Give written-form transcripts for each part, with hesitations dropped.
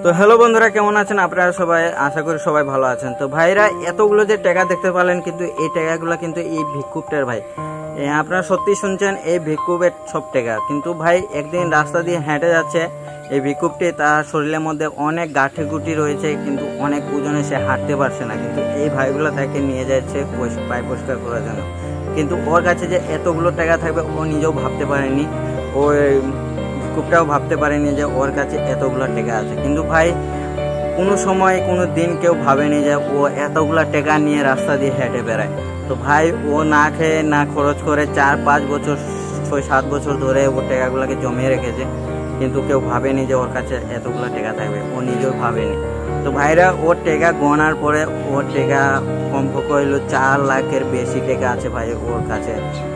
তো হ্যালো বন্ধুরা, কেমন আছেন আপনারা সবাই? আশা করি সবাই ভালো আছেন। তো ভাইরা, এতগুলো যে টাকা দেখতে পারলেন, কিন্তু এই টাকাগুলো কিন্তু এই ভিক্ষুকটার ভাই। আপনারা সত্যি শুনছেন, এই ভিক্ষুকের সব টাকা। কিন্তু ভাই একদিন রাস্তা দিয়ে হেঁটে যাচ্ছে এই ভিক্ষুকটি, তার শরীরের মধ্যে অনেক গাঁঠি গুটি রয়েছে, কিন্তু অনেক ওজনে সে হাঁটতে পারছে না। কিন্তু এই ভাইগুলো তাকে নিয়ে যাচ্ছে পায়ে পরিষ্কার করার জন্য। কিন্তু ওর কাছে যে এতগুলো টাকা থাকবে ও নিজেও ভাবতে পারেনি, ওই ভিক্ষুকটাও ভাবতে পারেনি যে ওর কাছে এতগুলো টাকা আছে। কিন্তু ভাই কোনো সময় কোনো দিন কেউ ভাবেনি যে ও এতগুলো টাকা নিয়ে রাস্তা দিয়ে হেঁটে বেড়ায়। তো ভাই ও না খেয়ে না খরচ করে 4-5 বছর 6-7 বছর ধরে ও টাকাগুলোকে জমিয়ে রেখেছে, কিন্তু কেউ ভাবেনি যে ওর কাছে এতগুলো টাকা থাকবে, ও নিজেও ভাবেনি। তো ভাইরা, ওর টাকা গণার পরে ওর টাকা কমপক্ষে হইলো 4 লাখের বেশি টাকা আছে ভাই ওর কাছে।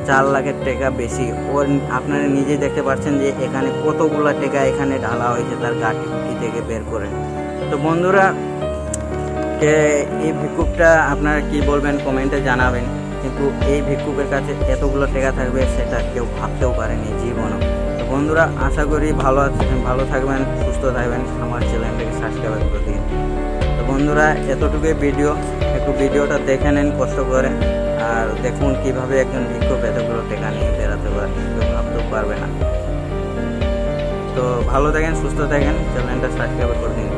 4 লাখের টাকা বেশি। ওর আপনারা নিজেই দেখতে পাচ্ছেন যে এখানে কতগুলো টাকা এখানে ঢালা হয়েছে তার গাঁটি থেকে বের করে। তো বন্ধুরা, এই ভিক্ষুকটা আপনারা কি বলবেন কমেন্টে জানাবেন। কিন্তু এই ভিক্ষুকের কাছে এতগুলো টাকা থাকবে সেটা কেউ ভাবতেও পারেনি জীবনও। তো বন্ধুরা, আশা করি ভালো থাকবেন, সুস্থ থাকবেন, আমার চ্যানেলটাকে সাবস্ক্রাইব করে দিন। তো বন্ধুরা, এতটুকুই ভিডিও, একটু ভিডিওটা দেখে নেন কষ্ট করে, আর দেখুন কিভাবে একজন ভিক্ষুক এতগুলো টাকা নিয়ে বেড়াতে পারে, কেউ ভাবতেও পারবে না। তো ভালো থাকেন, সুস্থ থাকেন, চ্যানেলটা সাবস্ক্রাইব করে দিন।